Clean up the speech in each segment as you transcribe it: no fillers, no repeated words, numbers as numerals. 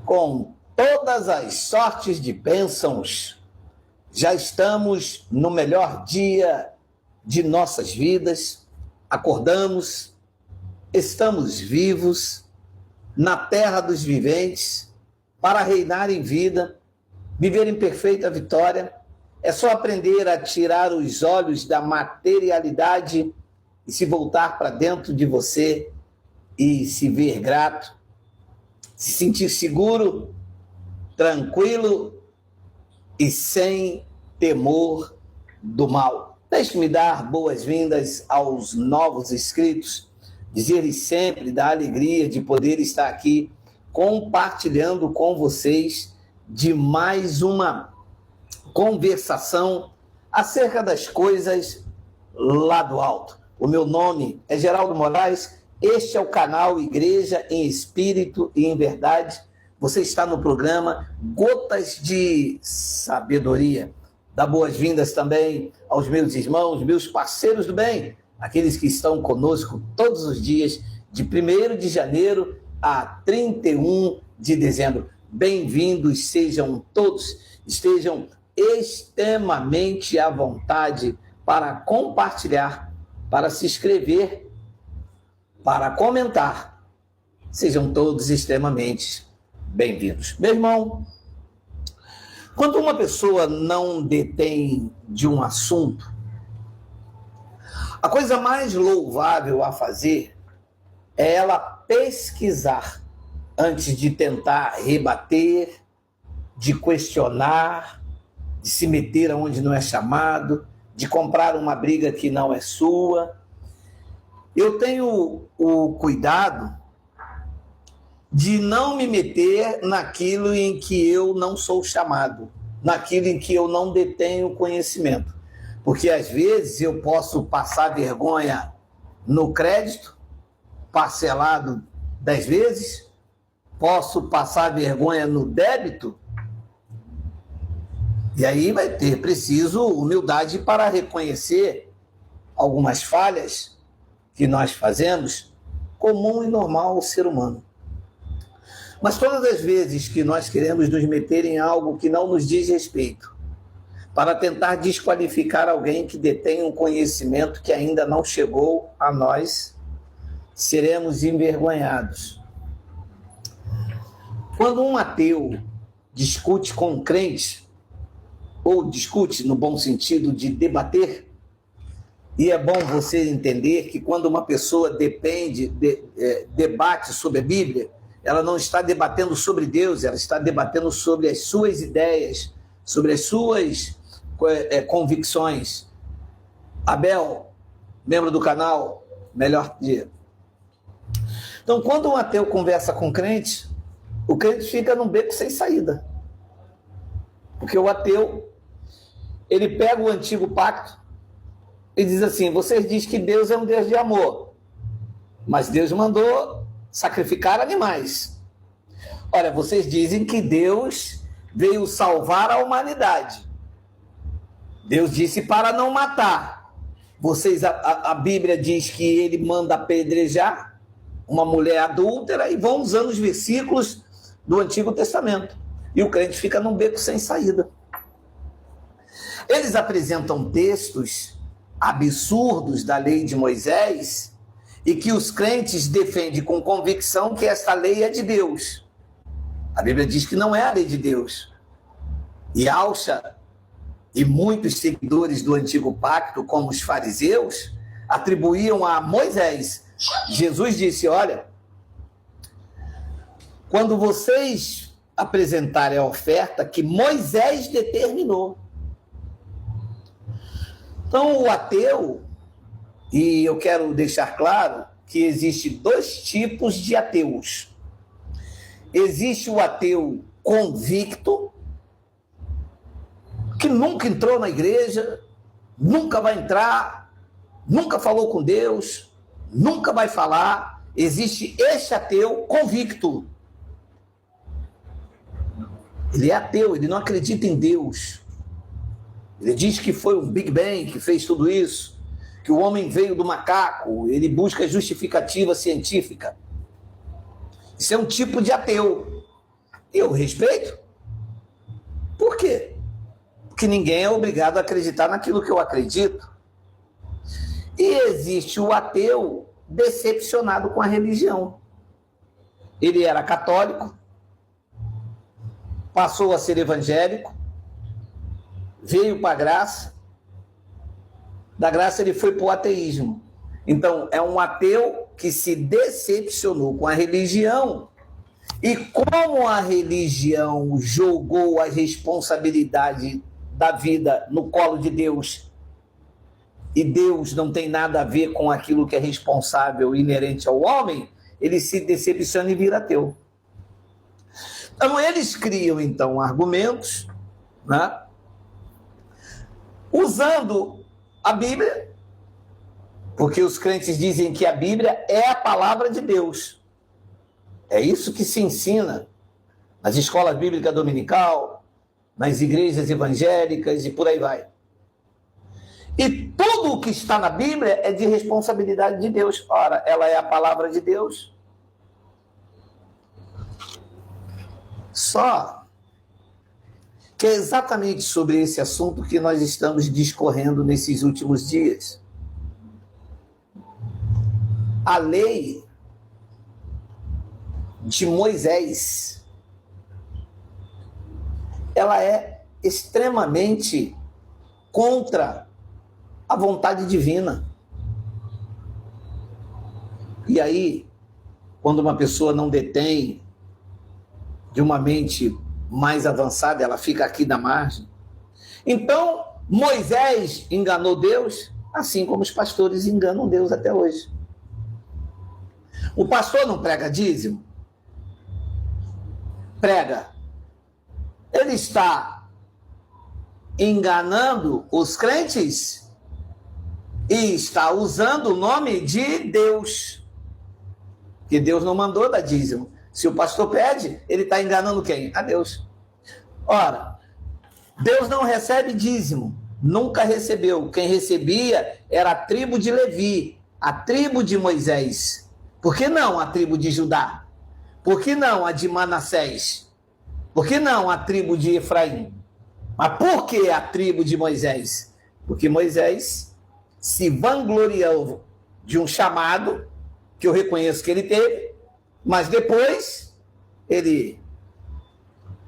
com todas as sortes de bênçãos. Já estamos no melhor dia de nossas vidas, acordamos, estamos vivos na terra dos viventes para reinar em vida, viver em perfeita vitória. É só aprender a tirar os olhos da materialidade e se voltar para dentro de você e se ver grato, se sentir seguro, tranquilo e sem temor do mal. Deixe-me dar boas-vindas aos novos inscritos, dizer-lhes sempre da alegria de poder estar aqui compartilhando com vocês de mais uma conversação acerca das coisas lá do alto. O meu nome é Geraldo Moraes, este é o canal Igreja em Espírito e em Verdade. Você está no programa Gotas de Sabedoria. Dá boas-vindas também aos meus irmãos, meus parceiros do bem, aqueles que estão conosco todos os dias, de 1º de janeiro a 31 de dezembro. Bem-vindos sejam todos, estejam extremamente à vontade para compartilhar, para se inscrever, para comentar. Sejam todos extremamente bem-vindos. Meu irmão, quando uma pessoa não detém de um assunto, a coisa mais louvável a fazer é ela pesquisar antes de tentar rebater, de questionar, de se meter aonde não é chamado, de comprar uma briga que não é sua. Eu tenho o cuidado de não me meter naquilo em que eu não sou chamado, naquilo em que eu não detenho conhecimento. Porque às vezes eu posso passar vergonha no crédito, parcelado 10 vezes, posso passar vergonha no débito, e aí vai ter preciso humildade para reconhecer algumas falhas que nós fazemos, comum e normal ao ser humano. Mas todas as vezes que nós queremos nos meter em algo que não nos diz respeito, para tentar desqualificar alguém que detém um conhecimento que ainda não chegou a nós, seremos envergonhados. Quando um ateu discute com um crente, ou discute no bom sentido de debater, e é bom você entender que quando uma pessoa debate sobre a Bíblia, ela não está debatendo sobre Deus, ela está debatendo sobre as suas ideias, sobre as suas convicções. Abel, membro do canal, melhor dia. Então, quando um ateu conversa com o crente fica num beco sem saída. Porque o ateu, ele pega o antigo pacto e diz assim: vocês dizem que Deus é um Deus de amor, mas Deus mandou sacrificar animais. Olha, vocês dizem que Deus veio salvar a humanidade. Deus disse para não matar. A Bíblia diz que ele manda apedrejar uma mulher adúltera, e vão usando os versículos do Antigo Testamento. E o crente fica num beco sem saída. Eles apresentam textos absurdos da lei de Moisés e que os crentes defendem com convicção que esta lei é de Deus. A Bíblia diz que não é a lei de Deus. E Alcha e muitos seguidores do Antigo Pacto, como os fariseus, atribuíam a Moisés. Jesus disse: olha, quando vocês apresentarem a oferta que Moisés determinou. Então, o ateu, e eu quero deixar claro que existe 2 tipos de ateus. Existe o ateu convicto, que nunca entrou na igreja, nunca vai entrar, nunca falou com Deus, nunca vai falar. Existe este ateu convicto. Ele é ateu, ele não acredita em Deus. Ele diz que foi o Big Bang que fez tudo isso, que o homem veio do macaco, ele busca justificativa científica. Isso é um tipo de ateu. Eu respeito. Por quê? Porque ninguém é obrigado a acreditar naquilo que eu acredito. E existe o ateu decepcionado com a religião. Ele era católico, passou a ser evangélico, veio para a graça, da graça ele foi para o ateísmo. Então, é um ateu que se decepcionou com a religião, e como a religião jogou a responsabilidade da vida no colo de Deus, e Deus não tem nada a ver com aquilo que é responsável inerente ao homem, ele se decepciona e vira ateu. Então, eles criam, então, argumentos, né, usando a Bíblia, porque os crentes dizem que a Bíblia é a palavra de Deus. É isso que se ensina nas escolas bíblicas dominical, nas igrejas evangélicas e por aí vai. E tudo o que está na Bíblia é de responsabilidade de Deus. Ora, ela é a palavra de Deus. Só que é exatamente sobre esse assunto que nós estamos discorrendo nesses últimos dias. A lei de Moisés, ela é extremamente contra a vontade divina. E aí, quando uma pessoa não detém de uma mente mais avançada, ela fica aqui na margem. Então, Moisés enganou Deus, assim como os pastores enganam Deus até hoje. O pastor não prega dízimo? Prega. Ele está enganando os crentes e está usando o nome de Deus, que Deus não mandou dar dízimo. Se o pastor pede, ele está enganando quem? A Deus. Ora, Deus não recebe dízimo, nunca recebeu. Quem recebia era a tribo de Levi, a tribo de Moisés. Por que não a tribo de Judá? Por que não a de Manassés? Por que não a tribo de Efraim? Mas por que a tribo de Moisés? Porque Moisés se vangloriou de um chamado, que eu reconheço que ele teve, mas depois ele...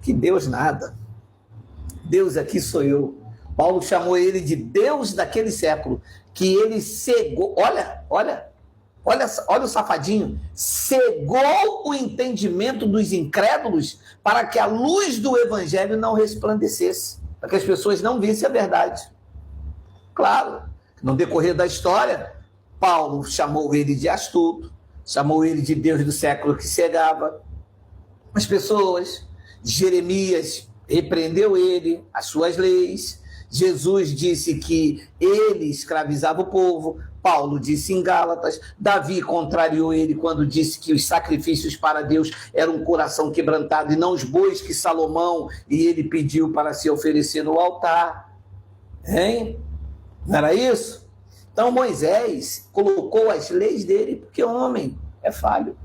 Que Deus nada. Deus aqui sou eu. Paulo chamou ele de Deus daquele século, que ele cegou. Olha o safadinho. Cegou o entendimento dos incrédulos para que a luz do evangelho não resplandecesse, para que as pessoas não vissem a verdade. Claro, no decorrer da história, Paulo chamou ele de astuto, chamou ele de Deus do século que cegava as pessoas. Jeremias repreendeu ele, as suas leis. Jesus disse que ele escravizava o povo. Paulo disse em Gálatas. Davi contrariou ele quando disse que os sacrifícios para Deus eram um coração quebrantado e não os bois que Salomão e ele pediu para se oferecer no altar. Hein? Não era isso? Então Moisés colocou as leis dele porque o homem é falho.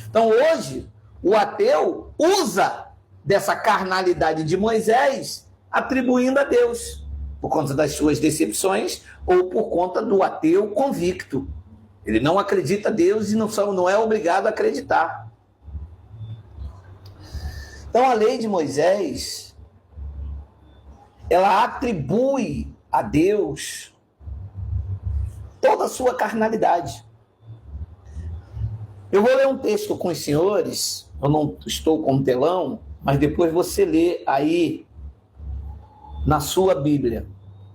Então hoje o ateu usa dessa carnalidade de Moisés atribuindo a Deus, por conta das suas decepções ou por conta do ateu convicto. Ele não acredita a Deus e não é obrigado a acreditar. Então a lei de Moisés, ela atribui a Deus toda a sua carnalidade. Eu vou ler um texto com os senhores, eu não estou com o telão, mas depois você lê aí na sua Bíblia,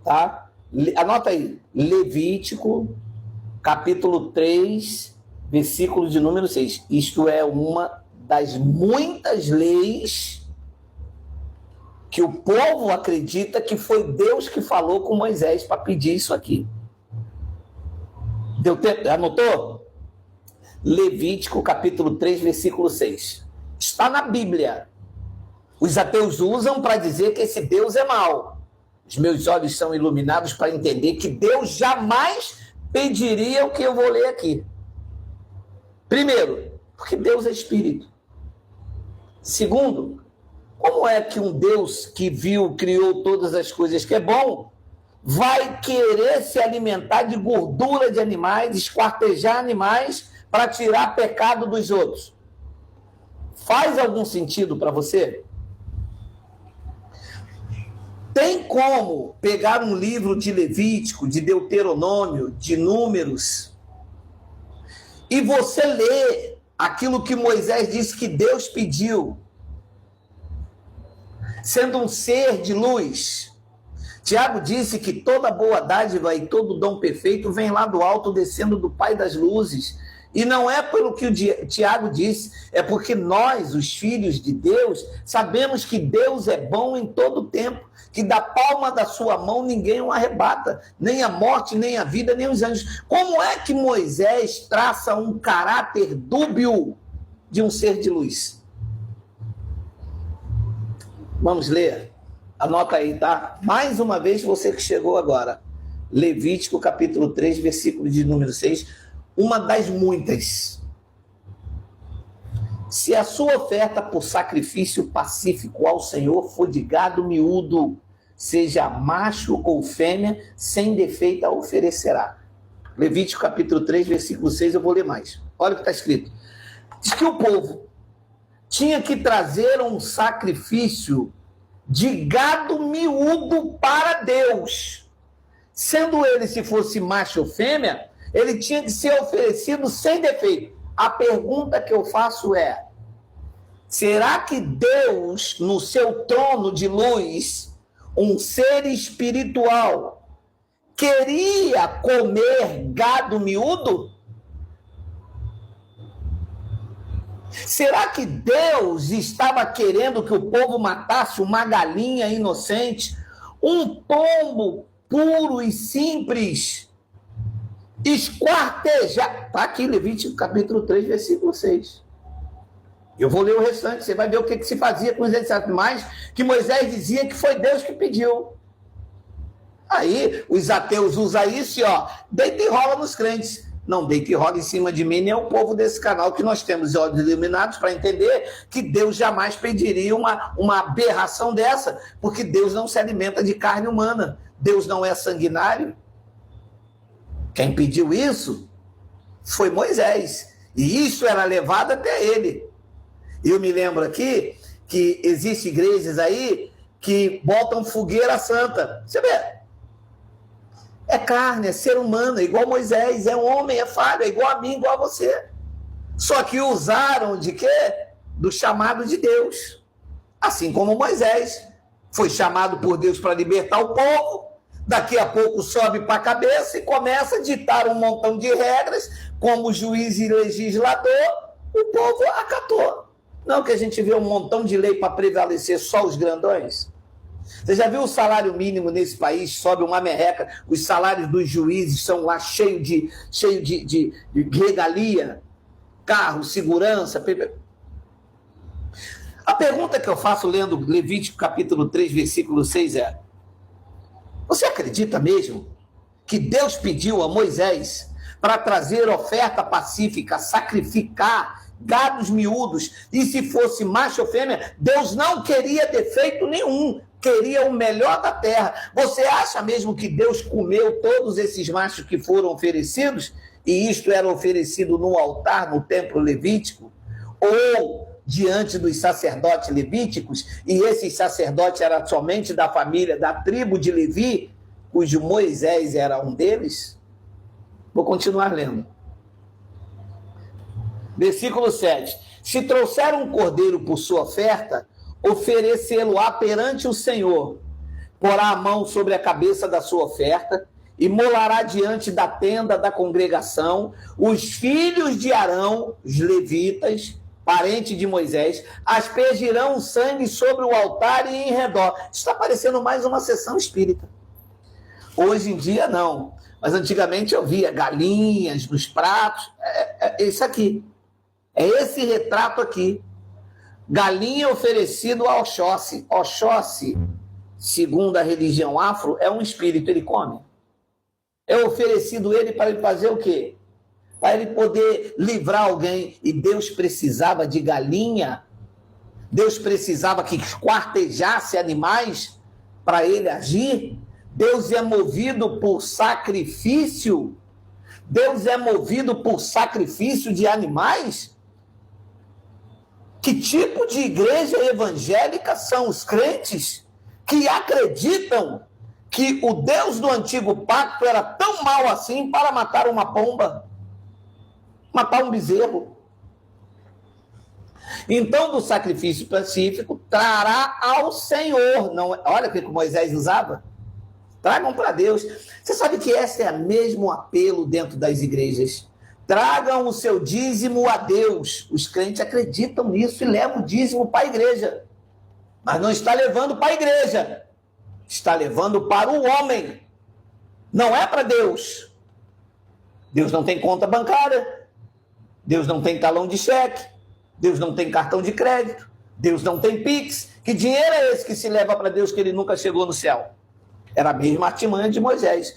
tá? Anota aí, Levítico, capítulo 3, versículo de número 6. Isto é uma das muitas leis que o povo acredita que foi Deus que falou com Moisés para pedir isso aqui. Deu tempo? Anotou? Levítico, capítulo 3, versículo 6. Está na Bíblia. Os ateus usam para dizer que esse Deus é mau. Os meus olhos são iluminados para entender que Deus jamais pediria o que eu vou ler aqui. Primeiro, porque Deus é espírito. Segundo, como é que um Deus que viu, criou todas as coisas que é bom, vai querer se alimentar de gordura de animais, esquartejar animais para tirar pecado dos outros? Faz algum sentido para você? Tem como pegar um livro de Levítico, de Deuteronômio, de Números, e você ler aquilo que Moisés disse que Deus pediu, sendo um ser de luz? Tiago disse que toda boa dádiva e todo dom perfeito vem lá do alto, descendo do Pai das luzes. E não é pelo que o Tiago disse, é porque nós, os filhos de Deus, sabemos que Deus é bom em todo tempo, que da palma da sua mão ninguém o arrebata, nem a morte, nem a vida, nem os anjos. Como é que Moisés traça um caráter dúbio de um ser de luz? Vamos ler? Anota aí, tá? Mais uma vez, você que chegou agora. Levítico, capítulo 3, versículo de número 6. Uma das muitas. Se a sua oferta por sacrifício pacífico ao Senhor for de gado miúdo, seja macho ou fêmea, sem defeito a oferecerá. Levítico capítulo 3, versículo 6, eu vou ler mais. Olha o que está escrito. Diz que o povo tinha que trazer um sacrifício de gado miúdo para Deus. Sendo ele, se fosse macho ou fêmea, ele tinha que ser oferecido sem defeito. A pergunta que eu faço é: será que Deus, no seu trono de luz, um ser espiritual, queria comer gado miúdo? Será que Deus estava querendo que o povo matasse uma galinha inocente, um pombo puro e simples, esquartejar? Está aqui, Levítico capítulo 3, versículo 6. Eu vou ler o restante, você vai ver o que se fazia com os animais, que Moisés dizia que foi Deus que pediu. Aí, os ateus usam isso e, deita e rola nos crentes. Não deita e rola em cima de mim, nem o povo desse canal, que nós temos olhos iluminados para entender que Deus jamais pediria uma aberração dessa, porque Deus não se alimenta de carne humana. Deus não é sanguinário. Quem pediu isso foi Moisés. E isso era levado até ele. Eu me lembro aqui que existem igrejas aí que botam fogueira santa. Você vê? É carne, é ser humano, é igual Moisés, é homem, é falho, é igual a mim, igual a você. Só que usaram de quê? Do chamado de Deus. Assim como Moisés foi chamado por Deus para libertar o povo, daqui a pouco sobe para a cabeça e começa a ditar um montão de regras, como juiz e legislador, o povo acatou. Não que a gente vê um montão de lei para prevalecer só os grandões? Você já viu o salário mínimo nesse país? Sobe uma merreca. Os salários dos juízes são lá cheios de regalia, carro, segurança. A pergunta que eu faço lendo Levítico capítulo 3, versículo 6 é: você acredita mesmo que Deus pediu a Moisés para trazer oferta pacífica, sacrificar gados miúdos, e se fosse macho ou fêmea, Deus não queria defeito nenhum, queria o melhor da terra? Você acha mesmo que Deus comeu todos esses machos que foram oferecidos, e isto era oferecido no altar, no templo levítico, ou diante dos sacerdotes levíticos, e esses sacerdotes eram somente da família, da tribo de Levi, cujo Moisés era um deles? Vou continuar lendo. Versículo 7. Se trouxer um cordeiro por sua oferta, oferecê-lo-á perante o Senhor, porá a mão sobre a cabeça da sua oferta, e molará diante da tenda da congregação. Os filhos de Arão, os levitas, parente de Moisés, aspergirão o sangue sobre o altar e em redor. Está parecendo mais uma sessão espírita. Hoje em dia não, mas antigamente eu via galinhas nos pratos. É isso aqui. É esse retrato aqui. Galinha oferecido a Oxóssi. Oxóssi, segundo a religião afro, é um espírito, ele come. É oferecido ele para ele fazer o quê? Para ele poder livrar alguém. E Deus precisava de galinha Deus precisava que esquartejasse animais para ele agir? Deus é movido por sacrifício? Deus é movido por sacrifício de animais? Que tipo de igreja evangélica são os crentes que acreditam que o Deus do antigo pacto era tão mau assim para matar uma pomba, matar um bezerro? Então, do sacrifício pacífico, trará ao Senhor. Não, olha o que Moisés usava. Tragam para Deus. Você sabe que esse é o mesmo apelo dentro das igrejas. Tragam o seu dízimo a Deus. Os crentes acreditam nisso e levam o dízimo para a igreja. Mas não está levando para a igreja. Está levando para o homem. Não é para Deus. Deus não tem conta bancária. Deus não tem talão de cheque. Deus não tem cartão de crédito. Deus não tem Pix. Que dinheiro é esse que se leva para Deus que ele nunca chegou no céu? Era a mesma artimanha de Moisés.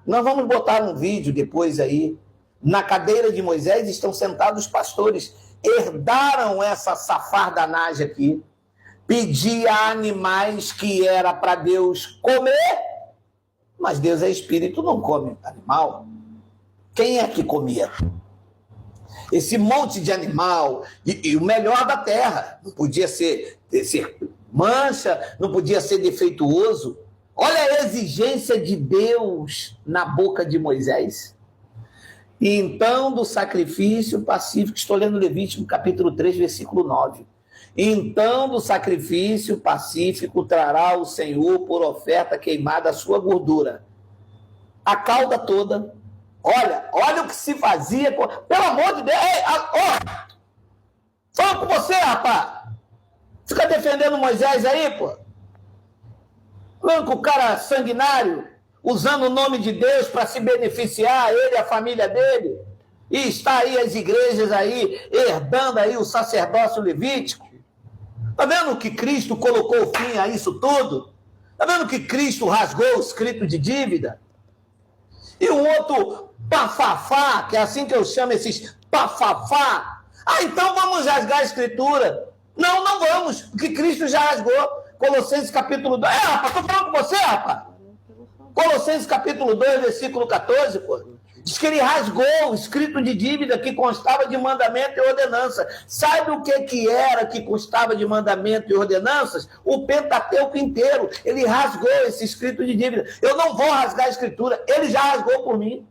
Nós vamos botar um vídeo depois aí. Na cadeira de Moisés estão sentados os pastores. Herdaram essa safardanagem aqui. Pedia animais que era para Deus comer. Mas Deus é espírito, não come animal. Quem é que comia? Esse monte de animal, e o melhor da terra. Não podia ser mancha, não podia ser defeituoso. Olha a exigência de Deus na boca de Moisés. E então, do sacrifício pacífico, estou lendo Levítico, capítulo 3, versículo 9. Então, do sacrifício pacífico, trará o Senhor por oferta queimada a sua gordura. A cauda toda. Olha o que se fazia. Pelo amor de Deus. Fala com você, rapaz. Fica defendendo Moisés aí, pô. Falando que o cara sanguinário, usando o nome de Deus para se beneficiar, ele e a família dele. E está aí as igrejas aí, herdando aí o sacerdócio levítico. Está vendo que Cristo colocou fim a isso tudo? Está vendo que Cristo rasgou o escrito de dívida? E o outro pafafá, que é assim que eu chamo esses pafafá. Então vamos rasgar a escritura. Não vamos, porque Cristo já rasgou. Colossenses capítulo 2. Rapaz, estou falando com você, rapaz. Colossenses capítulo 2, versículo 14, pô. Diz que ele rasgou o escrito de dívida que constava de mandamento e ordenança. Sabe o que era que constava de mandamento e ordenanças? O Pentateuco inteiro. Ele rasgou esse escrito de dívida. Eu não vou rasgar a escritura. Ele já rasgou por mim.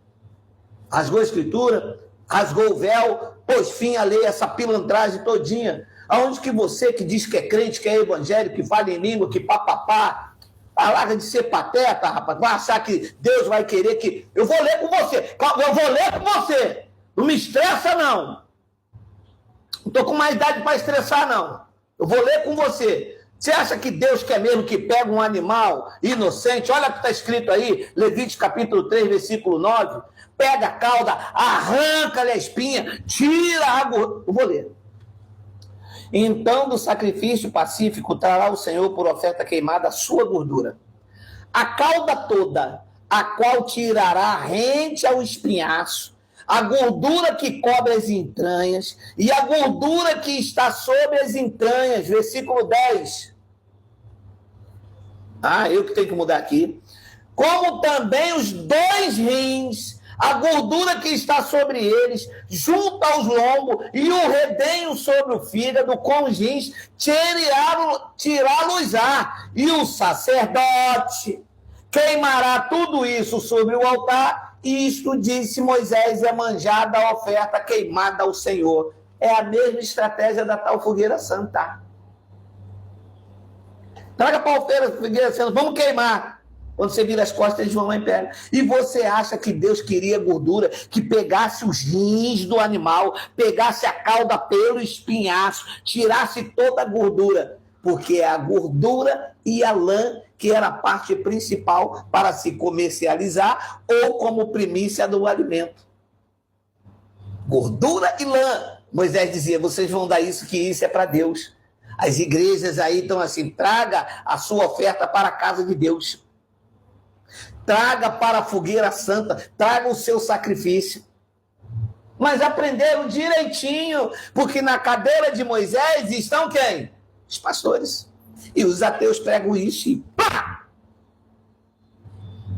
Rasgou a escritura, rasgou o véu, pôs fim à lei, essa pilantragem todinha. Aonde que você que diz que é crente, que é evangélico, que fala em língua, que papapá, larga de ser pateta, rapaz, vai achar que Deus vai querer que... Eu vou ler com você, eu vou ler com você, não me estressa não. Não estou com mais idade para estressar não, eu vou ler com você. Você acha que Deus quer mesmo que pega um animal inocente? Olha o que está escrito aí, Levítico capítulo 3, versículo 9, pega a cauda, arranca-lhe a espinha, tira a gordura. Eu vou ler. Então, do sacrifício pacífico, trará o Senhor por oferta queimada a sua gordura. A cauda toda, a qual tirará rente ao espinhaço, a gordura que cobre as entranhas, e a gordura que está sobre as entranhas. Versículo 10. Eu que tenho que mudar aqui. Como também os 2 rins, a gordura que está sobre eles, junto aos lombos, e o redenho sobre o fígado, com os rins, tirá-los-á. E o sacerdote queimará tudo isso sobre o altar. E isto, disse Moisés, é manjada a oferta queimada ao Senhor. É a mesma estratégia da tal fogueira santa. Traga para a fogueira santa, vamos queimar. Quando você vira as costas, eles vão lá e pegam. E você acha que Deus queria gordura que pegasse os rins do animal, pegasse a cauda pelo espinhaço, tirasse toda a gordura? Porque é a gordura e a lã que era a parte principal para se comercializar ou como primícia do alimento. Gordura e lã. Moisés dizia, vocês vão dar isso, que isso é para Deus. As igrejas aí estão assim, traga a sua oferta para a casa de Deus. Traga para a fogueira santa, traga o seu sacrifício. Mas aprenderam direitinho, porque na cadeira de Moisés estão quem? Os pastores. E os ateus pregam isso e pá!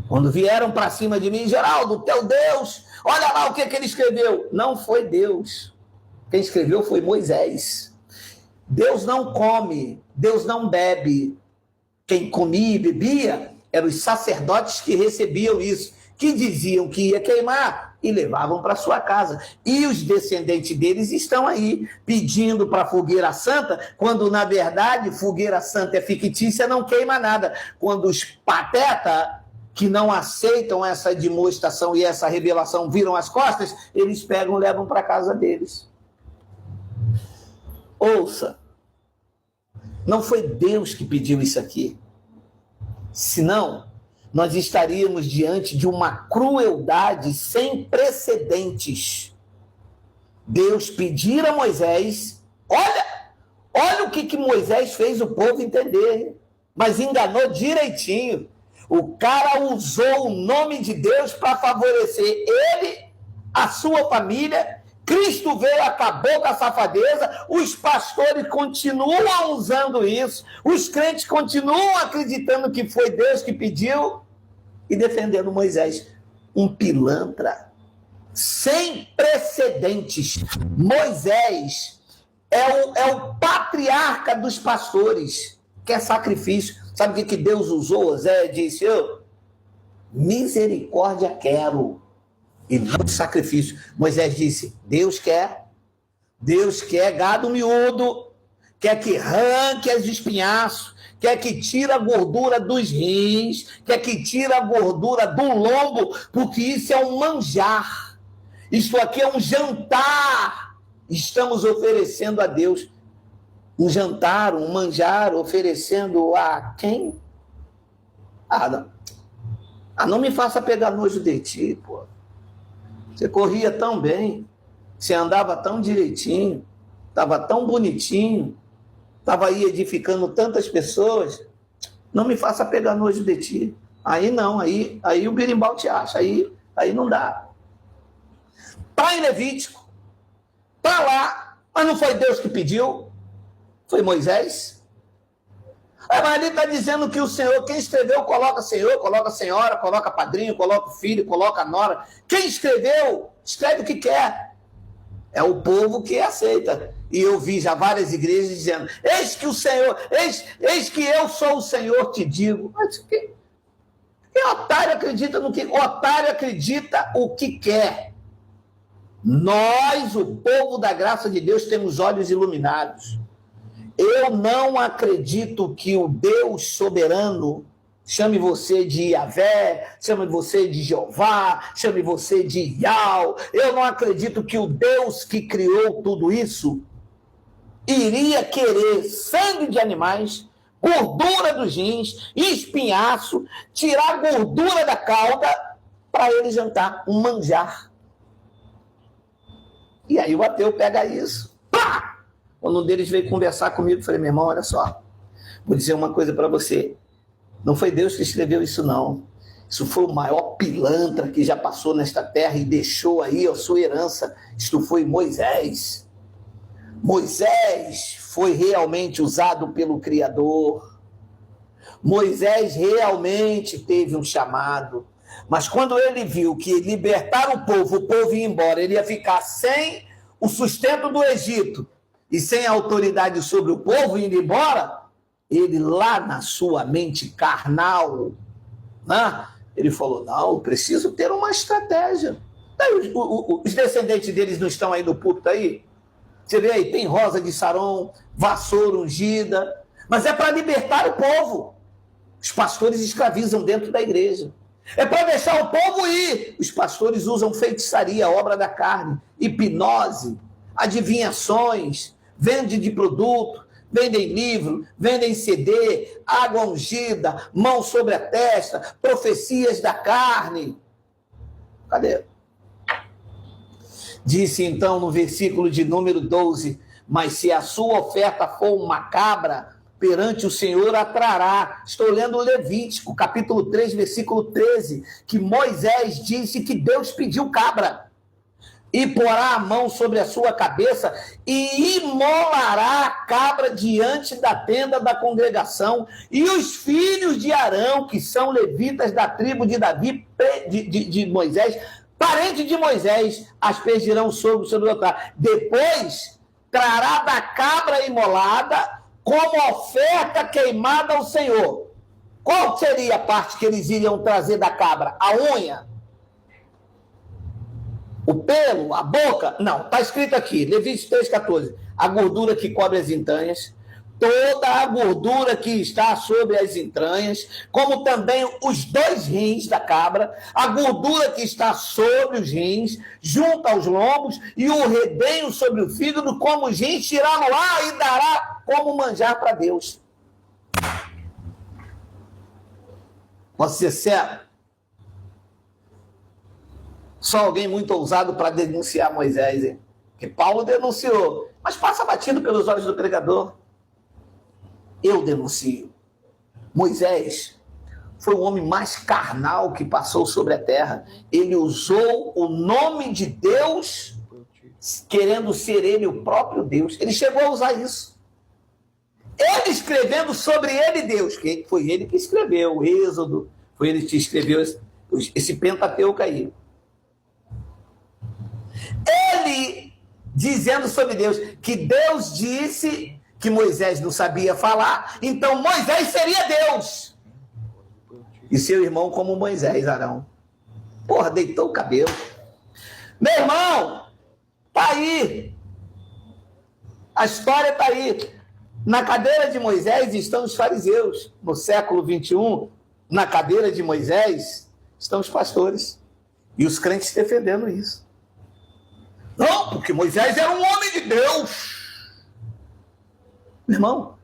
Quando vieram para cima de mim, Geraldo, teu Deus, olha lá o que ele escreveu. Não foi Deus. Quem escreveu foi Moisés. Deus não come, Deus não bebe. Quem comia e bebia eram os sacerdotes que recebiam isso, que diziam que ia queimar e levavam para sua casa. E os descendentes deles estão aí pedindo para a fogueira santa, quando na verdade fogueira santa é fictícia, não queima nada. Quando os patetas que não aceitam essa demonstração e essa revelação viram as costas, eles pegam e levam para casa deles. Ouça, não foi Deus que pediu isso aqui. Senão, nós estaríamos diante de uma crueldade sem precedentes. Deus pedir a Moisés, olha o que Moisés fez o povo entender, mas enganou direitinho. O cara usou o nome de Deus para favorecer ele, a sua família. Cristo veio, acabou com a safadeza, os pastores continuam usando isso, os crentes continuam acreditando que foi Deus que pediu e defendendo Moisés. Um pilantra sem precedentes. Moisés é o patriarca dos pastores, quer sacrifício. Sabe o que Deus usou? Zé disse, misericórdia quero, e não sacrifício. Moisés disse, Deus quer gado miúdo, quer que arranque os espinhaços, quer que tire a gordura dos rins, quer que tire a gordura do lombo, porque isso é um manjar. Isso aqui é um jantar. Estamos oferecendo a Deus um jantar, um manjar, oferecendo a quem? Não me faça pegar nojo de ti, pô. Você corria tão bem, você andava tão direitinho, estava tão bonitinho, estava aí edificando tantas pessoas, não me faça pegar nojo de ti. Aí não, aí o berimbau te acha, aí não dá. Está em Levítico, está lá, mas não foi Deus que pediu, foi Moisés. Mas ali está dizendo que o Senhor, quem escreveu, coloca Senhor, coloca Senhora, coloca padrinho, coloca filho, coloca nora. Quem escreveu, escreve o que quer. É o povo que aceita. E eu vi já várias igrejas dizendo, eis que o Senhor, eis que eu sou o Senhor, te digo. Mas que otário acredita no que? O otário acredita o que quer. Nós, o povo da graça de Deus, temos olhos iluminados. Eu não acredito que o Deus soberano, chame você de Yahvé, chame você de Jeová, chame você de Yahweh, eu não acredito que o Deus que criou tudo isso iria querer sangue de animais, gordura dos rins, espinhaço, tirar a gordura da cauda para ele jantar, um manjar. E aí o ateu pega isso, pá! Quando um deles veio conversar comigo, eu falei, meu irmão, olha só, vou dizer uma coisa para você. Não foi Deus que escreveu isso, não. Isso foi o maior pilantra que já passou nesta terra e deixou aí a sua herança. Isto foi Moisés. Moisés foi realmente usado pelo Criador. Moisés realmente teve um chamado. Mas quando ele viu que libertar o povo ia embora, ele ia ficar sem o sustento do Egito, e sem autoridade sobre o povo indo embora, ele lá na sua mente carnal, né? Ele falou, não, eu preciso ter uma estratégia. Daí, os descendentes deles não estão aí no púlpito aí? Você vê aí, tem rosa de Saron, vassoura ungida, mas é para libertar o povo. Os pastores escravizam dentro da igreja. É para deixar o povo ir. Os pastores usam feitiçaria, obra da carne, hipnose, adivinhações, vende de produto, vendem livro, vendem CD, água ungida, mão sobre a testa, profecias da carne. Cadê? Disse então no versículo de número 12, mas se a sua oferta for uma cabra, perante o Senhor a trará. Estou lendo Levítico, capítulo 3, versículo 13, que Moisés disse que Deus pediu cabra. e porá a mão sobre a sua cabeça e imolará a cabra diante da tenda da congregação, e os filhos de Arão, que são levitas da tribo de Davi, de Moisés, parente de Moisés, aspergirão sobre o altar. Depois trará da cabra imolada como oferta queimada ao Senhor. Qual seria a parte que eles iriam trazer da cabra? A unha? O pelo? A boca? Não, está escrito aqui, Levítico 3,14. A gordura que cobre as entranhas, toda a gordura que está sobre as entranhas, como também os 2 rins da cabra, a gordura que está sobre os rins, junto aos lombos, e o redenho sobre o fígado, como os rins, tirá-lo-á e dará como manjar para Deus. Posso ser sério? Só alguém muito ousado para denunciar Moisés, hein? Que Paulo denunciou, mas passa batido pelos olhos do pregador. Eu denuncio. Moisés foi o homem mais carnal que passou sobre a terra. Ele usou o nome de Deus, querendo ser ele o próprio Deus. Ele chegou a usar isso. Ele escrevendo sobre ele Deus, que foi ele que escreveu o Êxodo, foi ele que escreveu esse Pentateuco aí. Ele dizendo sobre Deus, que Deus disse que Moisés não sabia falar, então Moisés seria Deus. E seu irmão como Moisés, Arão. Porra, deitou o cabelo. Meu irmão, tá aí. A história tá aí. Na cadeira de Moisés estão os fariseus. No século 21, na cadeira de Moisés estão os pastores. E os crentes defendendo isso. Não, porque Moisés era um homem de Deus. Meu irmão,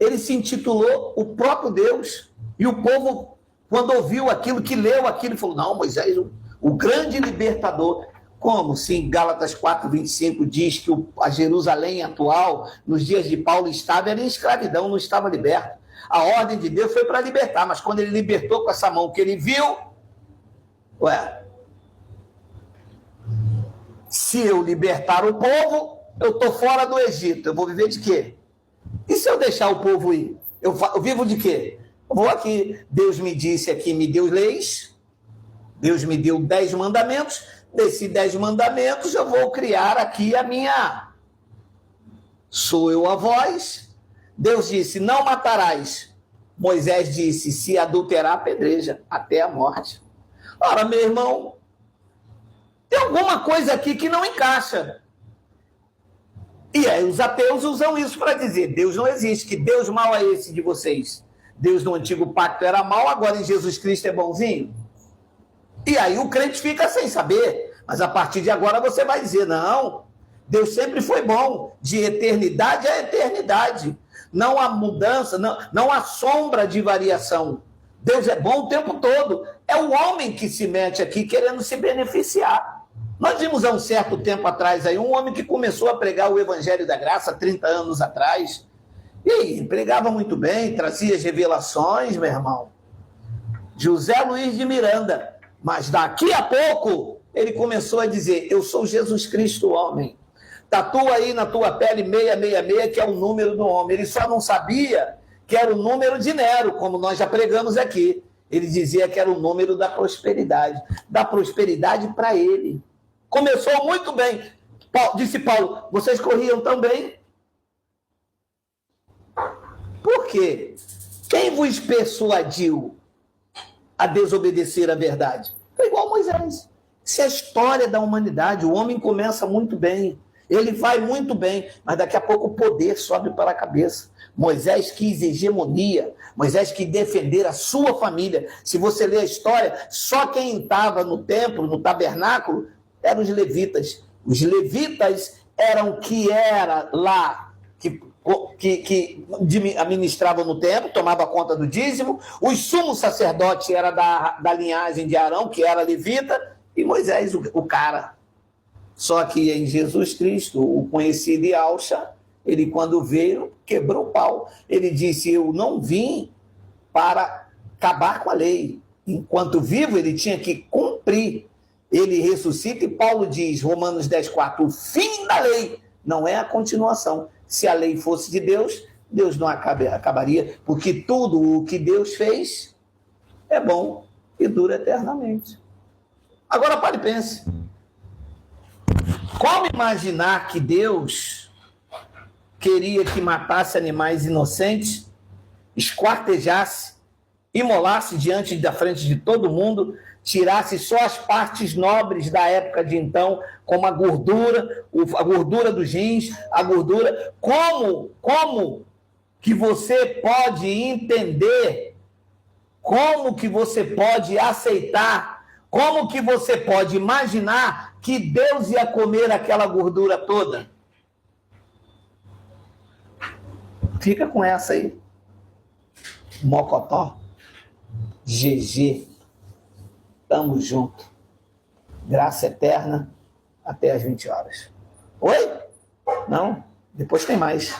ele se intitulou o próprio Deus. E o povo, quando ouviu aquilo, que leu aquilo, falou, não, Moisés, o grande libertador. Como se em Gálatas 4:25 diz que a Jerusalém atual, nos dias de Paulo, estava em escravidão, não estava liberta. A ordem de Deus foi para libertar, mas quando ele libertou com essa mão que ele viu, se eu libertar o povo, eu estou fora do Egito, eu vou viver de quê? E se eu deixar o povo ir? Eu vivo de quê? Eu vou aqui, Deus me disse aqui, me deu leis, Deus me deu 10 mandamentos, desses 10 mandamentos eu vou criar aqui a minha. Sou eu a voz. Deus disse, não matarás. Moisés disse, se adulterar, apedreja, até a morte. Ora, meu irmão, tem alguma coisa aqui que não encaixa. E aí os ateus usam isso para dizer, Deus não existe, que Deus mau é esse de vocês? Deus no antigo pacto era mau, agora em Jesus Cristo é bonzinho? E aí o crente fica sem saber, mas a partir de agora você vai dizer, não, Deus sempre foi bom, de eternidade a eternidade. Não há mudança, não há sombra de variação. Deus é bom o tempo todo. É o homem que se mete aqui querendo se beneficiar. Nós vimos há um certo tempo atrás aí um homem que começou a pregar o Evangelho da Graça 30 anos atrás. E aí, pregava muito bem, trazia as revelações, meu irmão. José Luiz de Miranda. Mas daqui a pouco ele começou a dizer, eu sou Jesus Cristo, homem. Tatua aí na tua pele 666, que é o número do homem. Ele só não sabia que era o número de Nero, como nós já pregamos aqui. Ele dizia que era o número da prosperidade para ele. Começou muito bem. Disse Paulo, vocês corriam tão bem? Por quê? Quem vos persuadiu a desobedecer a verdade? Foi igual Moisés. Isso é a história da humanidade. O homem começa muito bem. Ele vai muito bem, mas daqui a pouco o poder sobe para a cabeça. Moisés quis hegemonia, Moisés quis defender a sua família. Se você ler a história, só quem estava no templo, no tabernáculo, eram os levitas. Os levitas eram que era lá, que administravam no templo, tomava conta do dízimo. Os sumos sacerdotes eram da linhagem de Arão, que era levita, e Moisés, o cara. Só que em Jesus Cristo, o conhecido Yahshua, ele quando veio, quebrou o pau. Ele disse, eu não vim para acabar com a lei. Enquanto vivo, ele tinha que cumprir. ele ressuscita e Paulo diz, Romanos 10:4, o fim da lei não é a continuação. Se a lei fosse de Deus, Deus não acabaria, porque tudo o que Deus fez é bom e dura eternamente. Agora pare e pense. Como imaginar que Deus queria que matasse animais inocentes, esquartejasse, imolasse diante da frente de todo mundo, tirasse só as partes nobres da época de então, como a gordura dos rins, a gordura. Como que você pode entender, como que você pode aceitar, como que você pode imaginar que Deus ia comer aquela gordura toda? Fica com essa aí. Mocotó. GG. Tamo junto. Graça eterna até às 20 horas. Oi? Não? Depois tem mais.